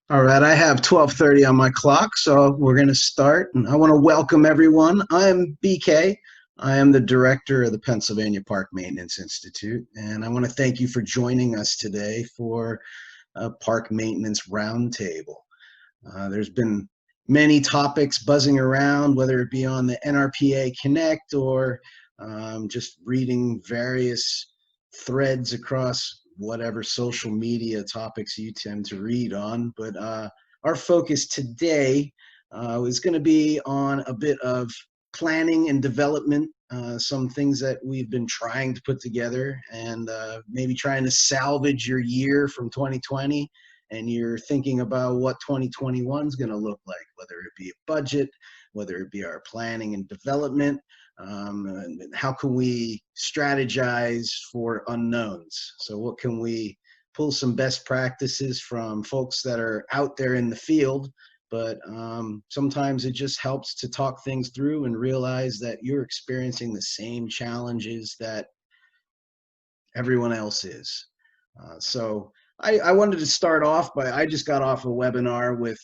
All right, I have 12:30 on my clock, so we're going to start. And I want to welcome everyone. I am BK. I am the director of the Pennsylvania Park Maintenance Institute, and I want to thank you for joining us today for a Park Maintenance Roundtable. There's been many topics buzzing around, whether it be on the NRPA Connect or just reading various threads across whatever social media topics you tend to read on. But our focus today is going to be on a bit of planning and development, some things that we've been trying to put together and maybe trying to salvage your year from 2020, and you're thinking about what 2021 is going to look like, whether it be a budget, whether it be our planning and development, and how can we strategize for unknowns? So what can we pull some best practices from folks that are out there in the field, but sometimes it just helps to talk things through and realize that you're experiencing the same challenges that everyone else is. So I wanted to start off by, I just got off a webinar with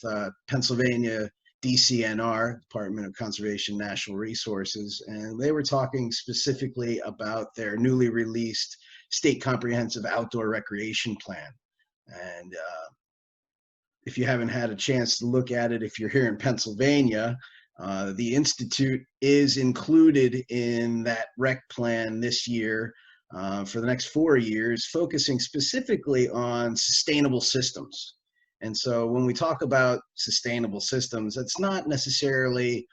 Pennsylvania DCNR, Department of Conservation Natural Resources, and they were talking specifically about their newly released state comprehensive outdoor recreation plan. And if you haven't had a chance to look at it, if you're here in Pennsylvania, the Institute is included in that rec plan this year for the next 4 years, focusing specifically on sustainable systems. And so when we talk about sustainable systems, it's not necessarily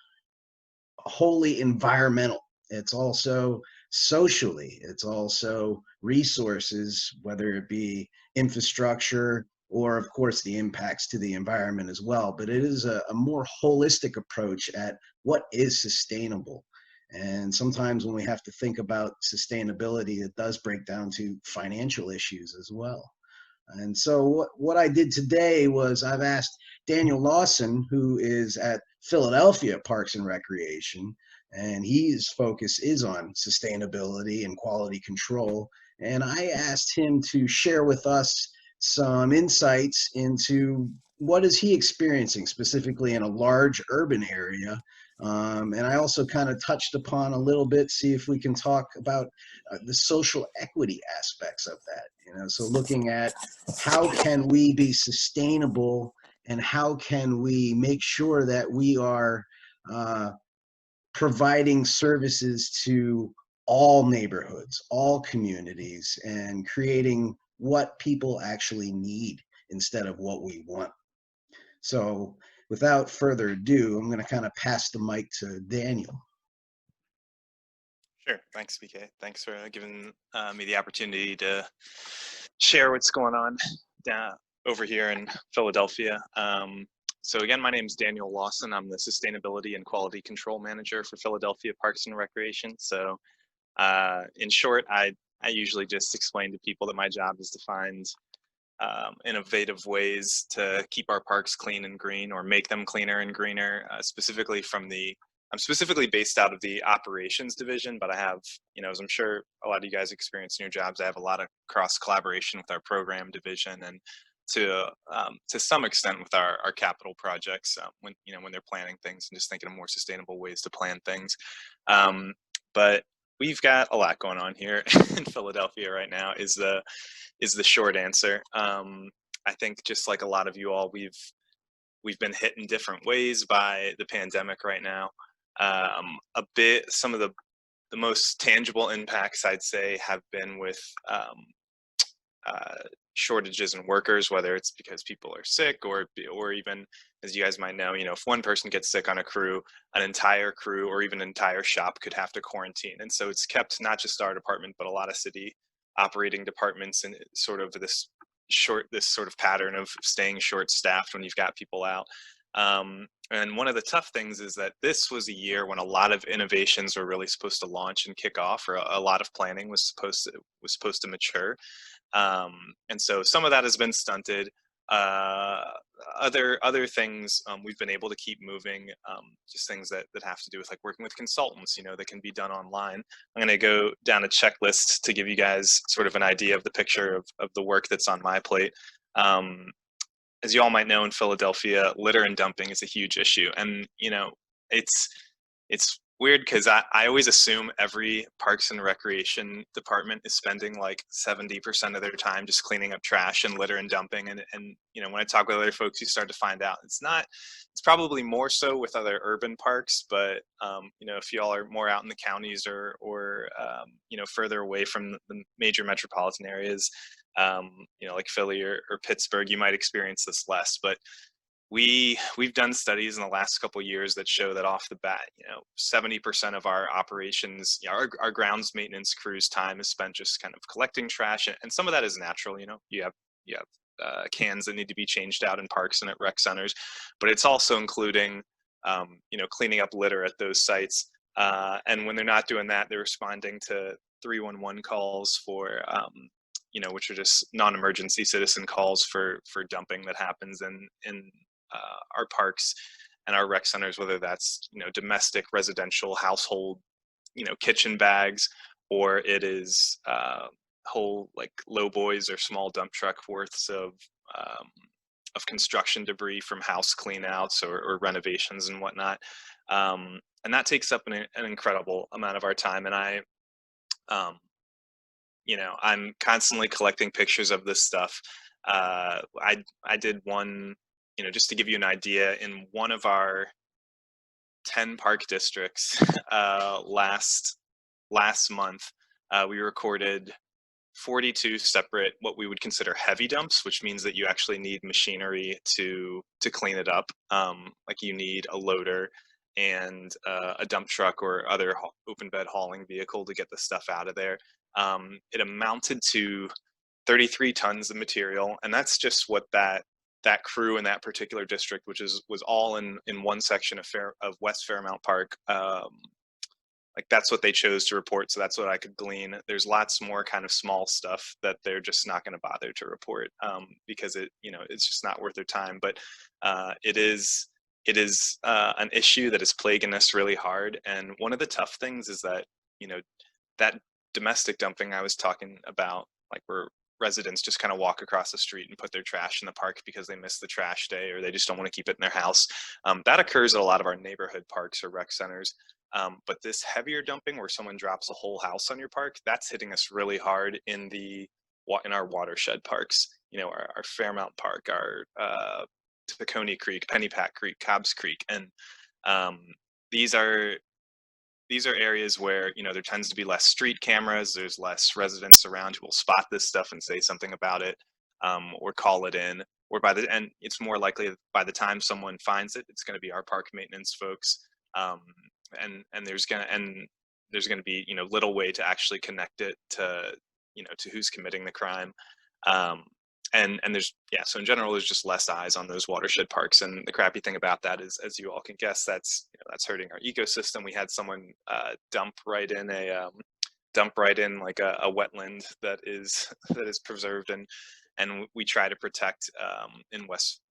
wholly environmental. It's also socially, it's also resources, whether it be infrastructure or, of course, the impacts to the environment as well. But it is a more holistic approach at what is sustainable. And sometimes when we have to think about sustainability, it does break down to financial issues as well. And so what I did today was I've asked Daniel Lawson, who is at Philadelphia Parks and Recreation, and his focus is on sustainability and quality control. And I asked him to share with us some insights into what is he experiencing specifically in a large urban area. And I also kind of touched upon a little bit, see if we can talk about the social equity aspects of that. So looking at how can we be sustainable and how can we make sure that we are uh, providing services to all neighborhoods, all communities, and creating what people actually need instead of what we want. So without further ado, I'm going to kind of pass the mic to Daniel. Sure. Thanks, BK. Thanks for giving me the opportunity to share what's going on over here in Philadelphia. So again, my name is Daniel Lawson. I'm the Sustainability and Quality Control Manager for Philadelphia Parks and Recreation. So in short, I usually just explain to people that my job is to find innovative ways to keep our parks clean and green, or make them cleaner and greener, specifically I'm specifically based out of the operations division, but I have, as I'm sure a lot of you guys experience in your jobs, I have a lot of cross collaboration with our program division and to some extent with our capital projects when they're planning things and just thinking of more sustainable ways to plan things. But we've got a lot going on here in Philadelphia right now is the short answer. I think just like a lot of you all, we've been hit in different ways by the pandemic right now. Some of the most tangible impacts I'd say have been with shortages in workers, whether it's because people are sick or even, as you guys might know, if one person gets sick on a crew, an entire crew or even an entire shop could have to quarantine. And so it's kept not just our department, but a lot of city operating departments in sort of this sort of pattern of staying short staffed when you've got people out. And one of the tough things is that this was a year when a lot of innovations were really supposed to launch and kick off, or a lot of planning was supposed to mature. And so some of that has been stunted. Other things we've been able to keep moving, just things that have to do with like working with consultants, that can be done online. I'm going to go down a checklist to give you guys sort of an idea of the picture of the work that's on my plate. as you all might know, in Philadelphia, litter and dumping is a huge issue. And, it's weird because I always assume every Parks and Recreation department is spending like 70% of their time just cleaning up trash and litter and dumping. And when I talk with other folks, you start to find out it's not. It's probably more so with other urban parks, but if y'all are more out in the counties or further away from the major metropolitan areas, like Philly or Pittsburgh, you might experience this less. But we've done studies in the last couple of years that show that off the bat, 70% of our operations, our grounds maintenance crews' time is spent just kind of collecting trash, and some of that is natural. You have cans that need to be changed out in parks and at rec centers, but it's also including cleaning up litter at those sites. And when they're not doing that, they're responding to 311 calls for which are just non-emergency citizen calls for dumping that happens in our parks and our rec centers, whether that's domestic, residential, household, kitchen bags, or it is whole like low boys or small dump truck worths of construction debris from house cleanouts or renovations and whatnot, and that takes up an incredible amount of our time. And I'm constantly collecting pictures of this stuff. I did one, just to give you an idea, in one of our 10 park districts last month, we recorded 42 separate what we would consider heavy dumps, which means that you actually need machinery to clean it up. Like you need a loader and a dump truck or other open bed hauling vehicle to get the stuff out of there. It amounted to 33 tons of material, and that's just what that crew in that particular district, which was all in one section of West Fairmount Park, like that's what they chose to report. So that's what I could glean. There's lots more kind of small stuff that they're just not going to bother to report because it's just not worth their time. But it is an issue that is plaguing us really hard. And one of the tough things is that that domestic dumping I was talking about, like where residents just kind of walk across the street and put their trash in the park because they missed the trash day or they just don't want to keep it in their house. That occurs at a lot of our neighborhood parks or rec centers. But this heavier dumping where someone drops a whole house on your park, that's hitting us really hard in our watershed parks. Our Fairmount Park, our Tacony Creek, Pennypack Creek, Cobbs Creek, and these are areas where there tends to be less street cameras. There's less residents around who will spot this stuff and say something about it, or call it in. Or and it's more likely by the time someone finds it, it's going to be our park maintenance folks. And there's going to be little way to actually connect it to who's committing the crime. And there's so in general there's just less eyes on those watershed parks. And the crappy thing about that is, as you all can guess, that's hurting our ecosystem. We had someone dump right in like a wetland that is preserved, and we try to protect in West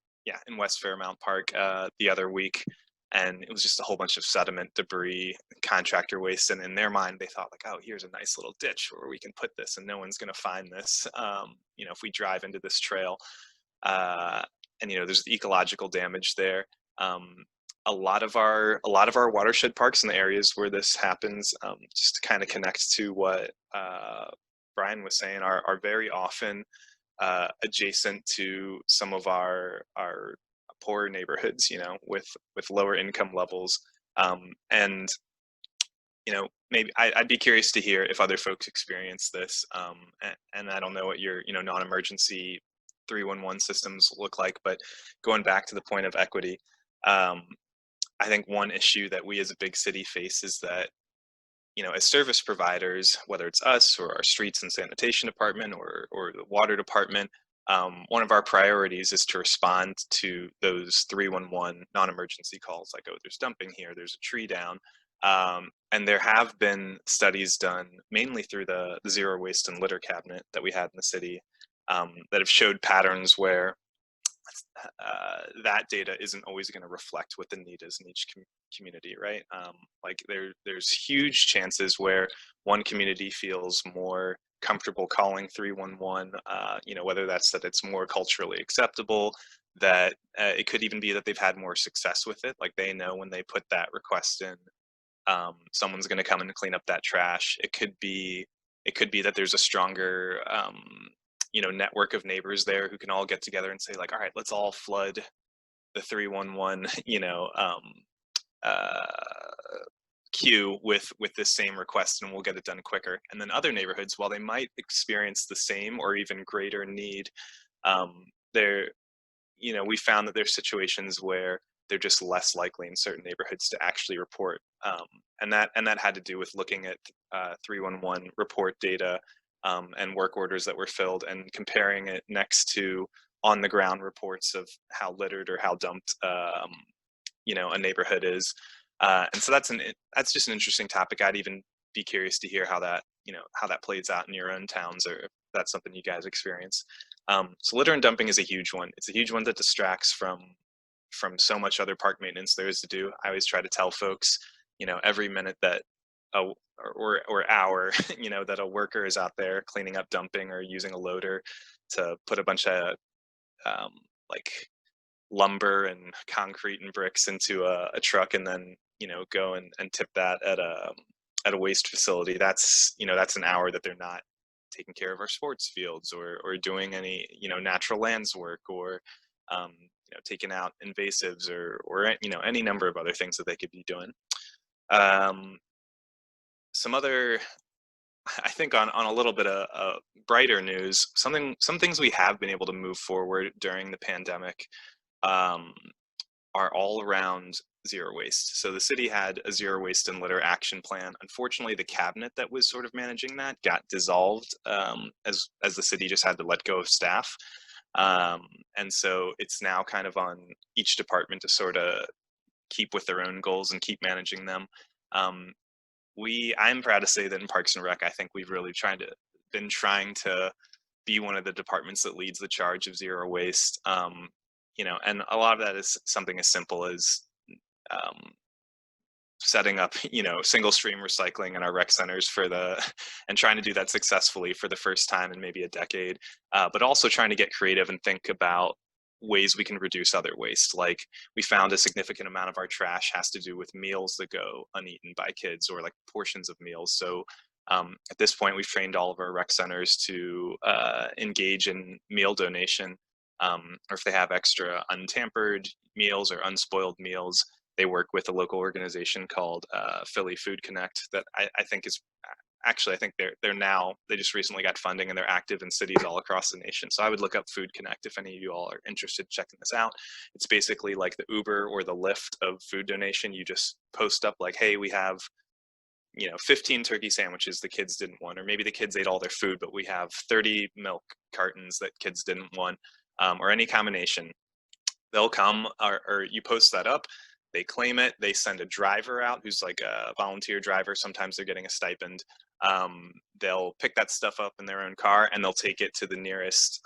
Fairmount Park the other week. And it was just a whole bunch of sediment, debris, contractor waste. And in their mind, they thought like, oh, here's a nice little ditch where we can put this and no one's going to find this, if we drive into this trail. And there's ecological damage there. A lot of our watershed parks in the areas where this happens, just to kind of connect to what Brian was saying, are very often adjacent to some of our poorer neighborhoods, with lower income levels. And maybe I'd be curious to hear if other folks experience this. And I don't know what your non-emergency 311 systems look like, but going back to the point of equity, I think one issue that we as a big city face is that as service providers, whether it's us or our streets and sanitation department or the water department, one of our priorities is to respond to those 311 non-emergency calls, like, oh, there's dumping here, there's a tree down. And there have been studies done mainly through the zero waste and litter cabinet that we had in the city, that have showed patterns where that data isn't always going to reflect what the need is in each community, right? Like there's huge chances where one community feels more comfortable calling 311, whether that's that it's more culturally acceptable that it could even be that they've had more success with it. Like they know when they put that request in, someone's going to come and clean up that trash. It could be that there's a stronger network of neighbors there who can all get together and say like, all right, let's all flood the 311 uh, queue with this same request, and we'll get it done quicker. And then other neighborhoods, while they might experience the same or even greater need, they're we found that there's situations where they're just less likely in certain neighborhoods to actually report, and that had to do with looking at 311 report data, and work orders that were filled and comparing it next to on the ground reports of how littered or how dumped a neighborhood is. And so that's just an interesting topic. I'd even be curious to hear how that plays out in your own towns, or if that's something you guys experience. So litter and dumping is a huge one. It's a huge one that distracts from so much other park maintenance there is to do. I always try to tell folks, every minute that a or hour, that a worker is out there cleaning up dumping or using a loader to put a bunch of um, like lumber and concrete and bricks into a truck, and then go and tip that at a waste facility. That's an hour that they're not taking care of our sports fields, or doing any natural lands work, or taking out invasives, or any number of other things that they could be doing. um, some other, I think, on a little bit of brighter news, some things we have been able to move forward during the pandemic um, are all around zero waste. So the city had a zero waste and litter action plan. Unfortunately, the cabinet that was sort of managing that got dissolved, as the city just had to let go of staff. Um, and so it's now kind of on each department to sort of keep with their own goals and keep managing them. Um, I'm proud to say that in Parks and Rec, I think we've really been trying to be one of the departments that leads the charge of zero waste. And a lot of that is something as simple as um, setting up, single stream recycling in our rec centers and trying to do that successfully for the first time in maybe a decade, but also trying to get creative and think about ways we can reduce other waste. Like, we found a significant amount of our trash has to do with meals that go uneaten by kids, or like portions of meals. So at this point, we've trained all of our rec centers to engage in meal donation, or if they have extra untampered meals or unspoiled meals, they work with a local organization called Philly Food Connect that I think is actually, I think they just recently got funding, and they're active in cities all across the nation. So I would look up Food Connect if any of you all are interested in checking this out. It's basically like the Uber or the Lyft of food donation. You just post up like, hey, we have 15 turkey sandwiches the kids didn't want, or maybe the kids ate all their food, but we have 30 milk cartons that kids didn't want, or any combination. They'll come, or you post that up, they claim it, they send a driver out who's like a volunteer driver. Sometimes they're getting a stipend. They'll pick that stuff up in their own car, and they'll take it to the nearest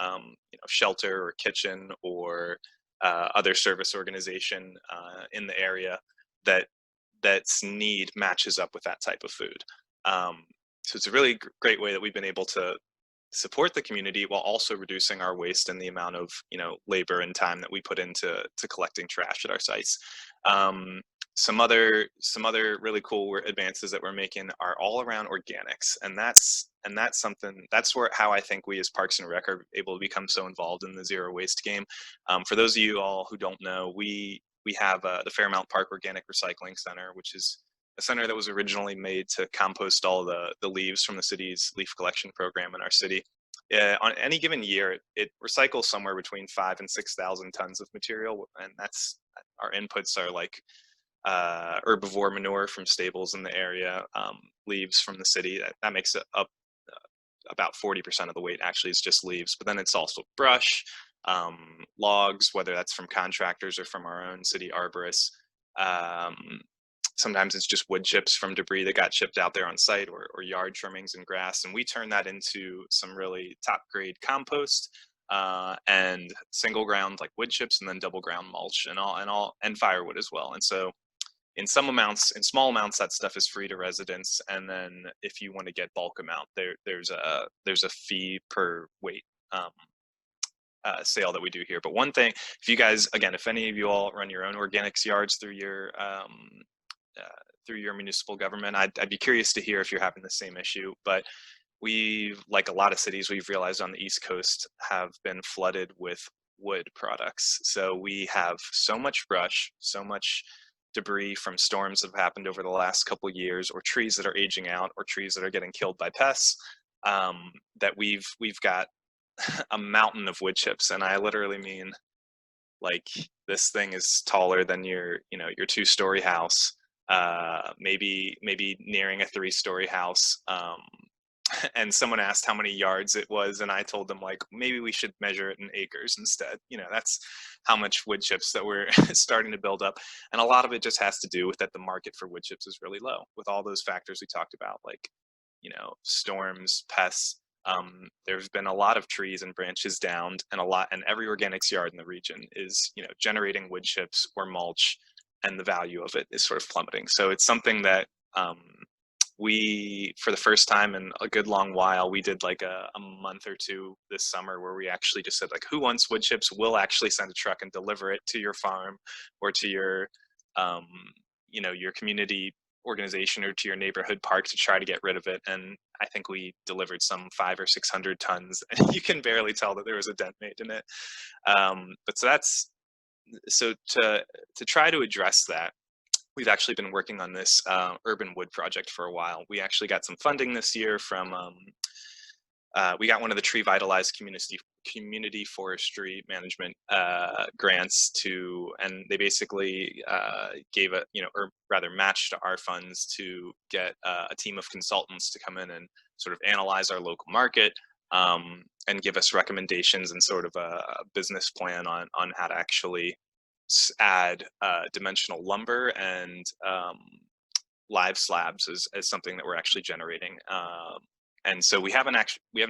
shelter or kitchen, or other service organization in the area that's need matches up with that type of food. So it's a really great way that we've been able to support the community while also reducing our waste and the amount of labor and time that we put into collecting trash at our sites. Some other really cool advances that we're making are all around organics, and that's something how I think we as Parks and Rec are able to become so involved in the zero waste game. For those of you all who don't know, we have the Fairmount Park Organic Recycling Center, which is a center that was originally made to compost all the leaves from the city's leaf collection program in our city. On any given year, it recycles somewhere between 5,000 and 6,000 tons of material, and that's our inputs are like herbivore manure from stables in the area, leaves from the city. That makes it up about 40% of the weight. Actually, is just leaves, but then it's also brush, logs, whether that's from contractors or from our own city arborists. Sometimes it's just wood chips from debris that got chipped out there on site, or yard trimmings and grass. And we turn that into some really top grade compost, and single ground like wood chips, and then double ground mulch, and firewood as well. And so in small amounts, that stuff is free to residents. And then if you want to get bulk amount, there's a fee per weight. sale that we do here. But one thing, if you guys, again, if any of you all run your own organics yards through your municipal government, I'd be curious to hear if you're having the same issue. But we've, like a lot of cities, we've realized on the East Coast have been flooded with wood products. So we have so much brush, so much debris from storms that have happened over the last couple of years, or trees that are aging out, or trees that are getting killed by pests, that we've got a mountain of wood chips. And I literally mean, like, this thing is taller than your 2-story house, maybe nearing a 3-story house. And someone asked how many yards it was, and I told them, like, maybe we should measure it in acres instead. That's how much wood chips that we're starting to build up. And a lot of it just has to do with that the market for wood chips is really low, with all those factors we talked about, like, storms, pests. There's been a lot of trees and branches downed, and every organics yard in the region is generating wood chips or mulch, and the value of it is sort of plummeting. So it's something that we, for the first time in a good long while, we did like a month or two this summer where we actually just said, like, who wants wood chips? We'll actually send a truck and deliver it to your farm or to your your community organization or to your neighborhood park to try to get rid of it. And I think we delivered some 500 or 600 tons, and you can barely tell that there was a dent made in it. But so to try to address that, we've actually been working on this urban wood project for a while. We actually got some funding this year from we got one of the Tree Vitalized community forestry management grants and they basically gave or rather matched our funds to get a team of consultants to come in and sort of analyze our local market, and give us recommendations and sort of a business plan on how to actually add dimensional lumber and live slabs as something that we're actually generating. And so we haven't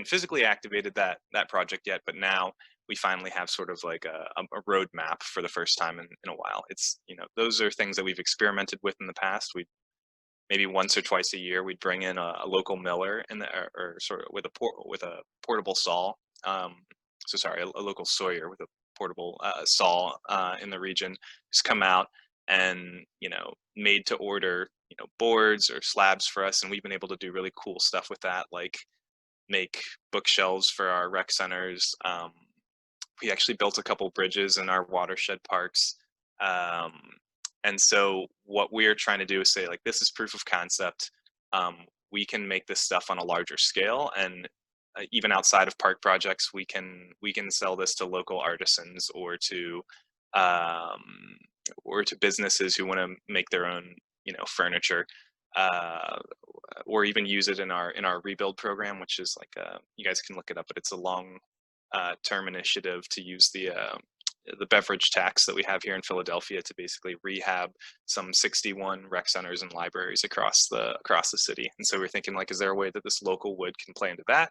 physically activated that project yet, but now we finally have sort of like a roadmap for the first time in a while. It's those are things that we've experimented with in the past. We maybe once or twice a year we'd bring in a local miller or sort of with a portable saw. A local sawyer with a portable saw in the region, just come out and made to order boards or slabs for us, and we've been able to do really cool stuff with that, like make bookshelves for our rec centers. We actually built a couple bridges in our watershed parks, and so what we're trying to do is say, like, this is proof of concept. We can make this stuff on a larger scale, and even outside of park projects, we can sell this to local artisans or to businesses who want to make their own furniture, or even use it in our rebuild program, which is like you guys can look it up, but it's a long term initiative to use the beverage tax that we have here in Philadelphia to basically rehab some 61 rec centers and libraries across the city. And so we're thinking, like, is there a way that this local wood can play into that?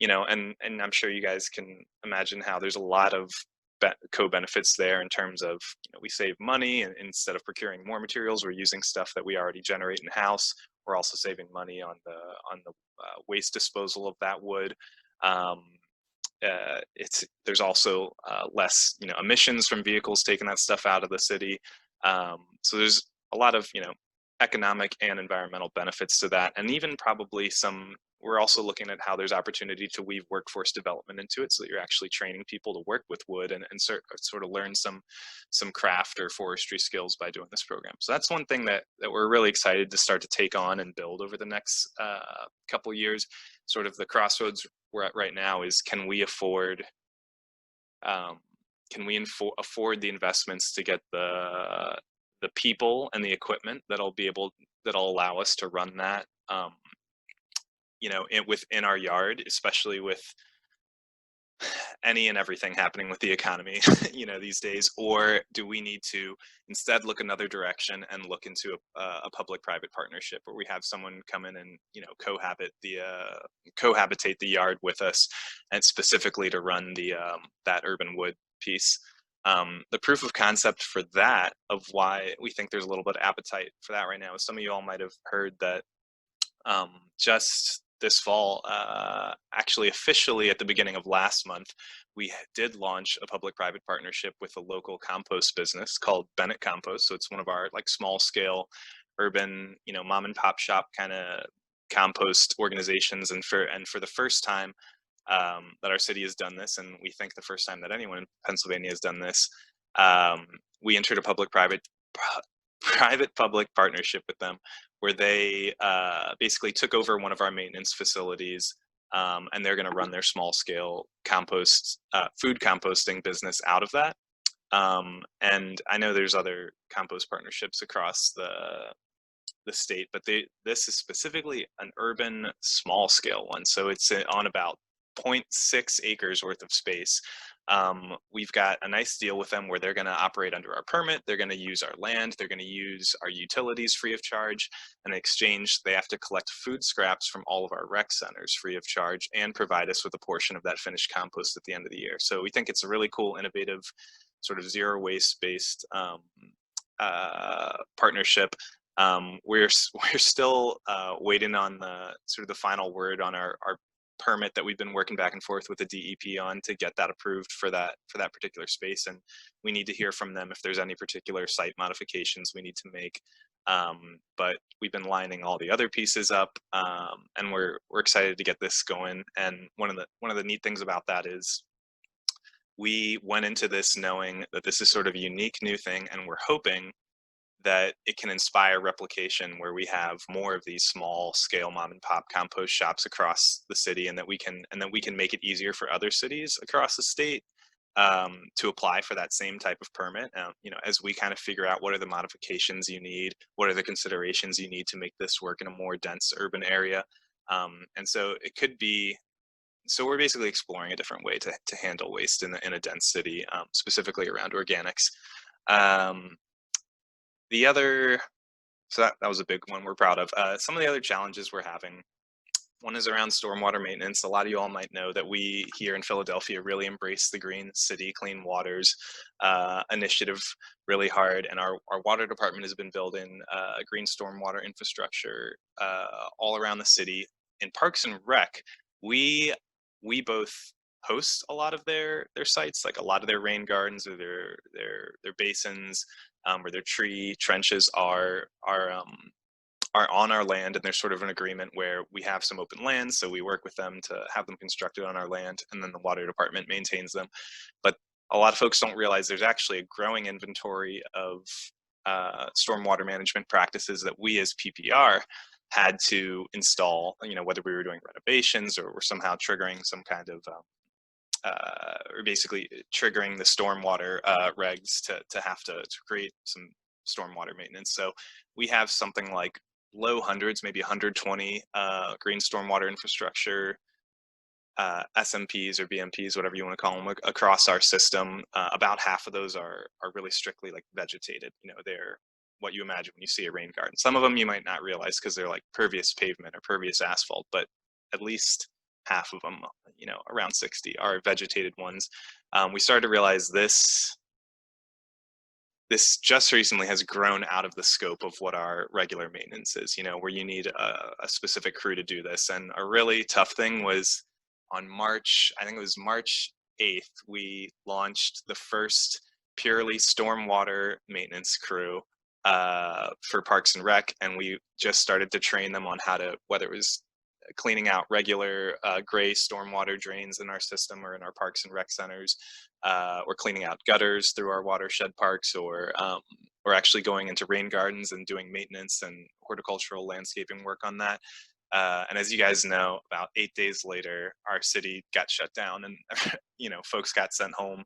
And I'm sure you guys can imagine how there's a lot of co-benefits there in terms of, we save money, and instead of procuring more materials, we're using stuff that we already generate in house. We're also saving money on the waste disposal of that wood. There's also less emissions from vehicles taking that stuff out of the city. So there's a lot of economic and environmental benefits to that, and even probably we're also looking at how there's opportunity to weave workforce development into it, so that you're actually training people to work with wood and sort of learn some craft or forestry skills by doing this program. So that's one thing that we're really excited to start to take on and build over the next couple of years. Sort of the crossroads we're at right now is, can we afford the investments to get the people and the equipment that'll allow us to run that within our yard, especially with any and everything happening with the economy these days? Or do we need to instead look another direction and look into a public-private partnership where we have someone come in and cohabitate the yard with us, and specifically to run that urban wood piece? The proof of concept for that, of why we think there's a little bit of appetite for that right now, is some of you all might have heard that just this fall, actually officially at the beginning of last month, we did launch a public-private partnership with a local compost business called Bennett Compost. So it's one of our like small-scale urban, mom and pop shop kind of compost organizations. And for the first time that our city has done this, and we think the first time that anyone in Pennsylvania has done this, um, we entered a private-public partnership with them, where they basically took over one of our maintenance facilities, and they're going to run their small-scale food composting business out of that. And I know there's other compost partnerships across the state, but this is specifically an urban small-scale one, so it's on about 0.6 acres worth of space. We've got a nice deal with them where they're going to operate under our permit. They're going to use our land. They're going to use our utilities free of charge. And in exchange, they have to collect food scraps from all of our rec centers free of charge and provide us with a portion of that finished compost at the end of the year. So we think it's a really cool, innovative, sort of zero waste based partnership. We're still waiting on the sort of the final word on our permit that we've been working back and forth with the DEP on to get that approved for that particular space, and we need to hear from them if there's any particular site modifications we need to make. But we've been lining all the other pieces up, and we're excited to get this going. And one of the neat things about that is we went into this knowing that this is sort of a unique new thing, and we're hoping that it can inspire replication where we have more of these small scale mom and pop compost shops across the city, and that we can make it easier for other cities across the state to apply for that same type of permit. As we kind of figure out what are the modifications you need, what are the considerations you need to make this work in a more dense urban area. And so it could be, so we're basically exploring a different way to handle waste in a dense city, specifically around organics. The other, so that was a big one we're proud of. Some of the other challenges we're having, one is around stormwater maintenance. A lot of you all might know that we here in Philadelphia really embrace the Green City, Clean Waters initiative really hard. And our water department has been building green stormwater infrastructure all around the city. In Parks and Rec, we both host a lot of their sites, like a lot of their rain gardens or their basins, where their tree trenches are on our land, and there's sort of an agreement where we have some open land, so we work with them to have them constructed on our land, and then the water department maintains them. But a lot of folks don't realize there's actually a growing inventory of stormwater management practices that we as PPR had to install, whether we were doing renovations or were somehow triggering some kind of or basically triggering the stormwater regs to have to create some stormwater maintenance. So we have something like low hundreds, maybe 120 green stormwater infrastructure SMPs or BMPs, whatever you want to call them, across our system. About half of those are really strictly like vegetated. They're what you imagine when you see a rain garden. Some of them you might not realize because they're like pervious pavement or pervious asphalt, but at least half of them, around 60 are vegetated ones. We started to realize this just recently has grown out of the scope of what our regular maintenance is, where you need a specific crew to do this. And a really tough thing was on March 8th, we launched the first purely stormwater maintenance crew for Parks and Rec, and we just started to train them on how to, whether it was cleaning out regular gray stormwater drains in our system or in our parks and rec centers, or cleaning out gutters through our watershed parks, or actually going into rain gardens and doing maintenance and horticultural landscaping work on that. And as you guys know, about 8 days later, our city got shut down, and folks got sent home.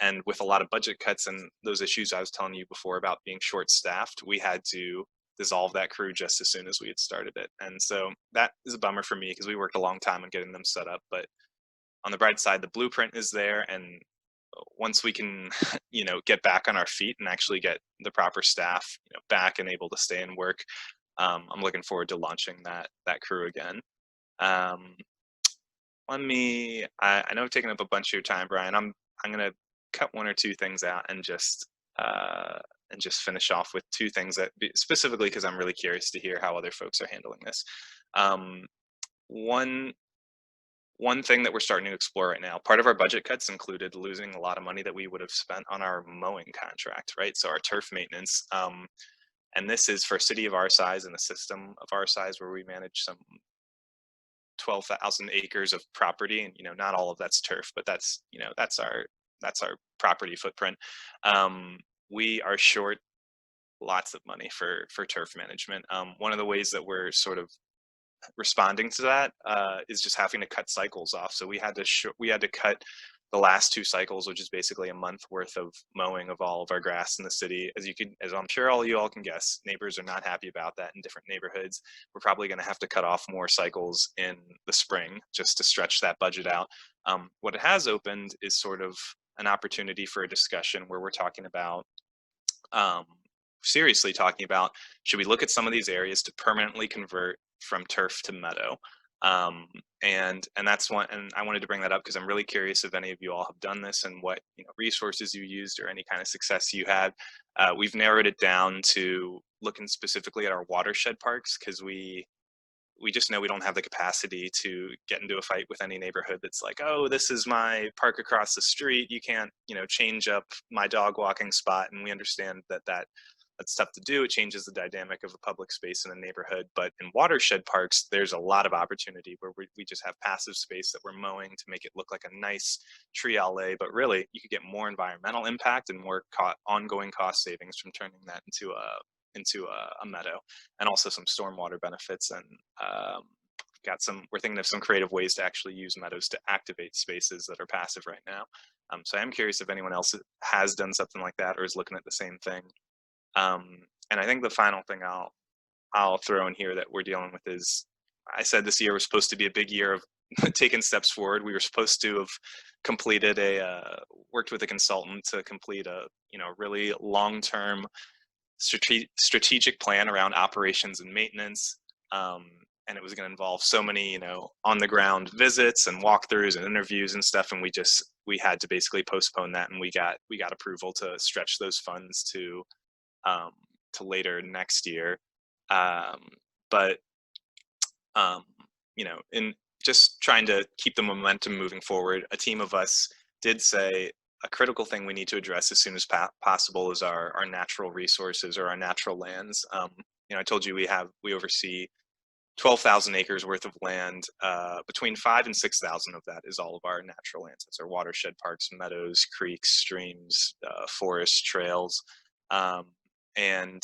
And with a lot of budget cuts and those issues I was telling you before about being short-staffed, we had to dissolve that crew just as soon as we had started it. And so that is a bummer for me because we worked a long time on getting them set up. But on the bright side, the blueprint is there, and once we can get back on our feet and actually get the proper staff back and able to stay and work, I'm looking forward to launching that crew again. I know I've taken up a bunch of your time, Brian. I'm gonna cut one or two things out and just finish off with two things that specifically because I'm really curious to hear how other folks are handling this. one thing that we're starting to explore right now, part of our budget cuts included losing a lot of money that we would have spent on our mowing contract, right? So our turf maintenance, and this is for a city of our size and a system of our size where we manage some 12,000 acres of property, and not all of that's turf, but that's our property footprint. We are short lots of money for turf management. One of the ways that we're sort of responding to that is just having to cut cycles off. So we had to cut the last 2 cycles, which is basically a month worth of mowing of all of our grass in the city. As I'm sure all you all can guess, neighbors are not happy about that in different neighborhoods. We're probably going to have to cut off more cycles in the spring just to stretch that budget out. What it has opened is sort of an opportunity for a discussion where we're talking about seriously talking about, should we look at some of these areas to permanently convert from turf to meadow? And that's one, and I wanted to bring that up because I'm really curious if any of you all have done this and what resources you used or any kind of success you had. We've narrowed it down to looking specifically at our watershed parks because we just know we don't have the capacity to get into a fight with any neighborhood that's like, oh, this is my park across the street, you can't change up my dog walking spot. And we understand that's tough to do. It changes the dynamic of a public space in a neighborhood. But in watershed parks, there's a lot of opportunity where we just have passive space that we're mowing to make it look like a nice tree alley. But really, you could get more environmental impact and more ongoing cost savings from turning that into a meadow, and also some stormwater benefits. And we're thinking of some creative ways to actually use meadows to activate spaces that are passive right now. So I am curious if anyone else has done something like that or is looking at the same thing. And I think the final thing I'll throw in here that we're dealing with is, I said this year was supposed to be a big year of taking steps forward. We were supposed to have completed worked with a consultant to complete a really long-term strategic plan around operations and maintenance. And it was going to involve so many, on the ground visits and walkthroughs and interviews and stuff. And we had to basically postpone that. And we got approval to stretch those funds to later next year. In just trying to keep the momentum moving forward, a team of us did say a critical thing we need to address as soon as possible is our natural resources or our natural lands. I told you we oversee 12,000 acres worth of land. Between 5,000 and 6,000 of that is all of our natural lands. That's our watershed parks, meadows, creeks, streams, forests, trails. And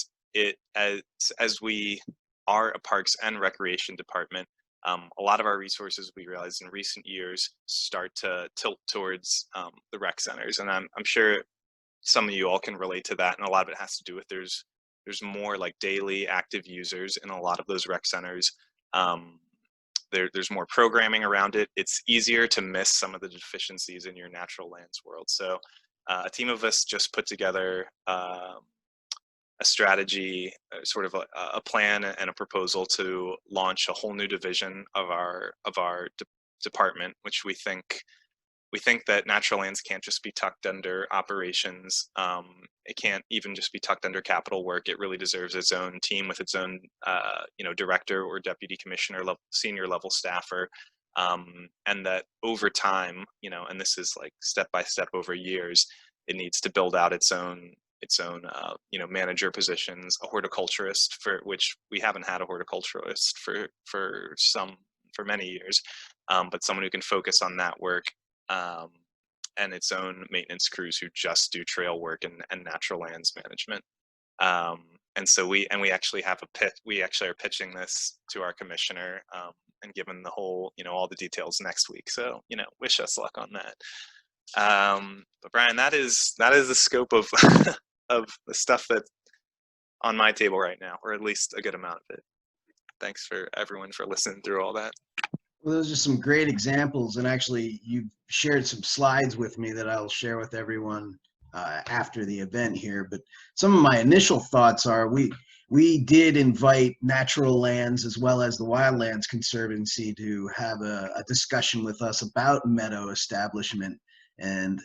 as we are a parks and recreation department, a lot of our resources, we realized in recent years, start to tilt towards the rec centers. And I'm sure some of you all can relate to that. And a lot of it has to do with there's more like daily active users in a lot of those rec centers. There's more programming around it. It's easier to miss some of the deficiencies in your natural lands world. So a team of us just put together a strategy, sort of a plan and a proposal to launch a whole new division of our department, which we think that natural lands can't just be tucked under operations. It can't even just be tucked under capital work. It really deserves its own team with its own, director or deputy commissioner level, senior level staffer. And that over time, and this is like step by step over years, it needs to build out its own manager positions, a horticulturist, for which we haven't had a horticulturist for many years, but someone who can focus on that work, and its own maintenance crews who just do trail work and natural lands management. And so we actually have we actually are pitching this to our commissioner, and given the whole, all the details next week. So, wish us luck on that. But Brian, that is the scope of of the stuff that's on my table right now, or at least a good amount of it. Thanks for everyone for listening through all that. Well, those are some great examples, and actually you've shared some slides with me that I'll share with everyone after the event here. But some of my initial thoughts are we did invite Natural Lands as well as the Wildlands Conservancy to have a discussion with us about meadow establishment, and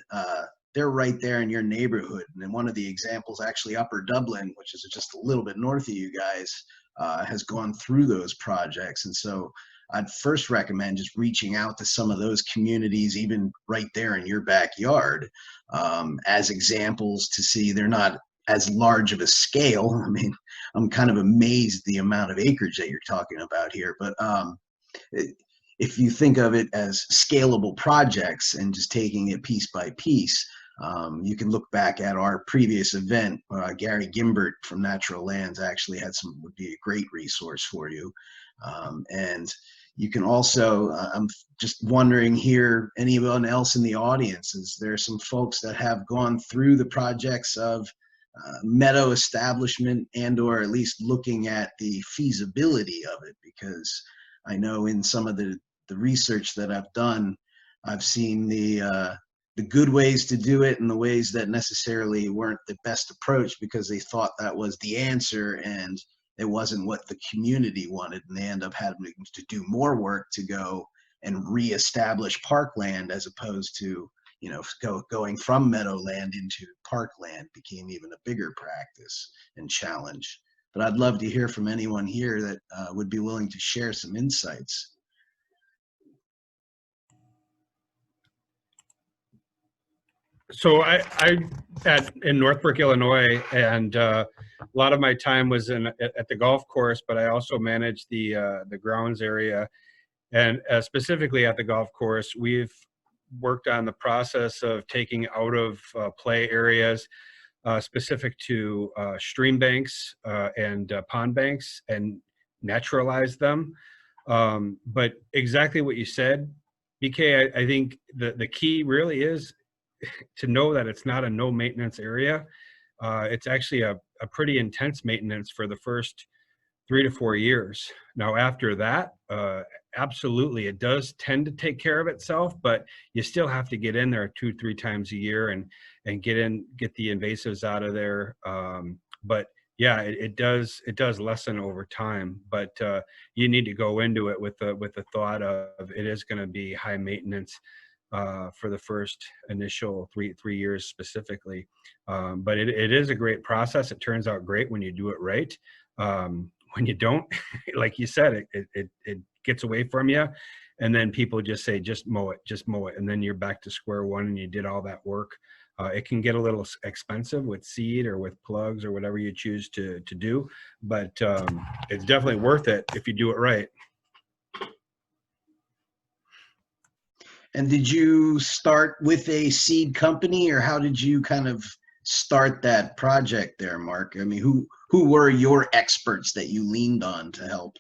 they're right there in your neighborhood. And one of the examples, actually Upper Dublin, which is just a little bit north of you guys, has gone through those projects. And so I'd first recommend just reaching out to some of those communities, even right there in your backyard, as examples to see they're not as large of a scale. I mean, I'm kind of amazed the amount of acreage that you're talking about here, but if you think of it as scalable projects and just taking it piece by piece, you can look back at our previous event. Gary Gimbert from Natural Lands actually would be a great resource for you. And you can also, I'm just wondering here, anyone else in the audience, is there some folks that have gone through the projects of meadow establishment and/or at least looking at the feasibility of it? Because I know in some of the research that I've done, I've seen the good ways to do it and the ways that necessarily weren't the best approach because they thought that was the answer and it wasn't what the community wanted, and they end up having to do more work to go and reestablish parkland as opposed to, you know, going from meadowland into parkland became even a bigger practice and challenge. But I'd love to hear from anyone here that would be willing to share some insights. So in Northbrook, Illinois, and a lot of my time was at the golf course, but I also managed the grounds area, and specifically at the golf course, we've worked on the process of taking out of play areas specific to stream banks and pond banks and naturalize them. But exactly what you said, BK, I think the key really is to know that it's not a no maintenance area. It's actually a pretty intense maintenance for the first 3 to 4 years. Now, after that, absolutely, it does tend to take care of itself, but you still have to get in there 2-3 times a year and get the invasives out of there. But yeah, it does lessen over time, but you need to go into it with the thought of it is going to be high maintenance for the first initial three years specifically. But it is a great process. It turns out great when you do it right. When you don't, like you said, it gets away from you, and then people just say, just mow it, and then you're back to square one and you did all that work. It can get a little expensive with seed or with plugs or whatever you choose to do, but it's definitely worth it if you do it right. And did you start with a seed company, or how did you kind of start that project there, Mark? I mean, who were your experts that you leaned on to help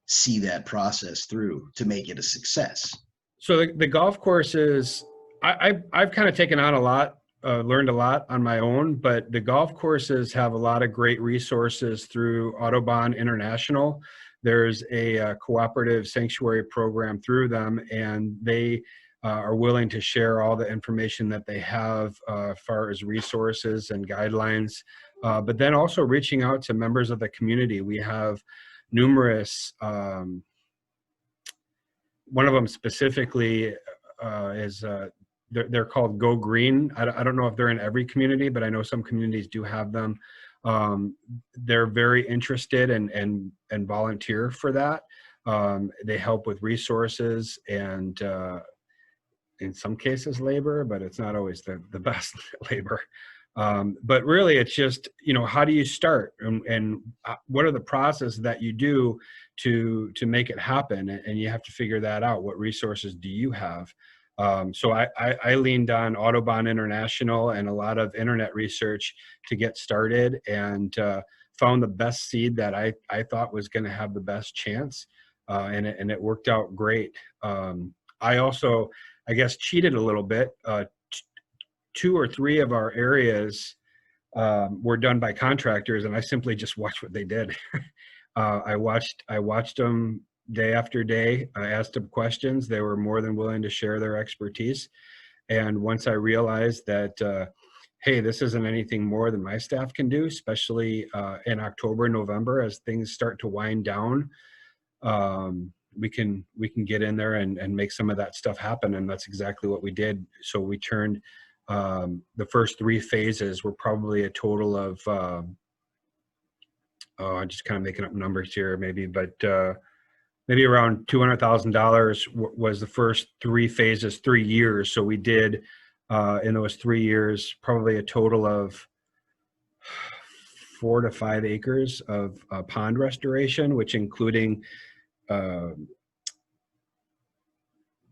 see that process through to make it a success? So the golf courses, I've kind of taken on a lot, learned a lot on my own, but the golf courses have a lot of great resources through Audubon International. There's a cooperative sanctuary program through them, and they are willing to share all the information that they have as far as resources and guidelines, but then also reaching out to members of the community. We have numerous, one of them specifically is, they're called Go Green. I don't know if they're in every community, but I know some communities do have them. They're very interested and volunteer for that. They help with resources and in some cases labor, but it's not always the best labor. But really it's just, you know, how do you start and what are the processes that you do to make it happen? And you have to figure that out. What resources do you have? So I leaned on Audubon International and a lot of internet research to get started, and found the best seed that I thought was going to have the best chance, and it worked out great. I also, I guess, cheated a little bit. 2 or 3 of our areas were done by contractors, and I simply just watched what they did. I watched them day after day. I asked them questions. They were more than willing to share their expertise. And once I realized that, hey, this isn't anything more than my staff can do, especially in October, November, as things start to wind down, we can get in there and make some of that stuff happen. And that's exactly what we did. So we turned the first 3 phases were probably a total of, I'm just kind of making up numbers here maybe, but maybe around $200,000 was the first 3 phases, 3 years. So we did in those 3 years probably a total of 4 to 5 acres of pond restoration, which including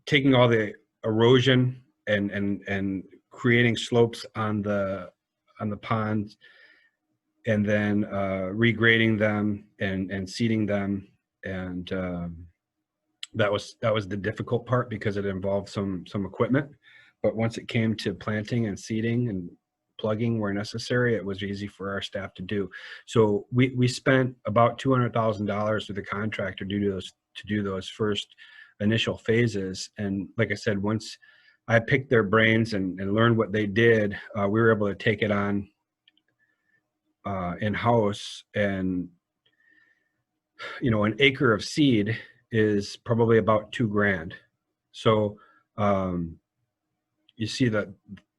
taking all the erosion and creating slopes on the ponds, and then regrading them and seeding them. And that was the difficult part because it involved some equipment. But once it came to planting and seeding and plugging where necessary, it was easy for our staff to do. So we spent about $200,000 with the contractor to do those first initial phases. And like I said, once I picked their brains and learned what they did, we were able to take it on in-house. And an acre of seed is probably about $2,000. So you see that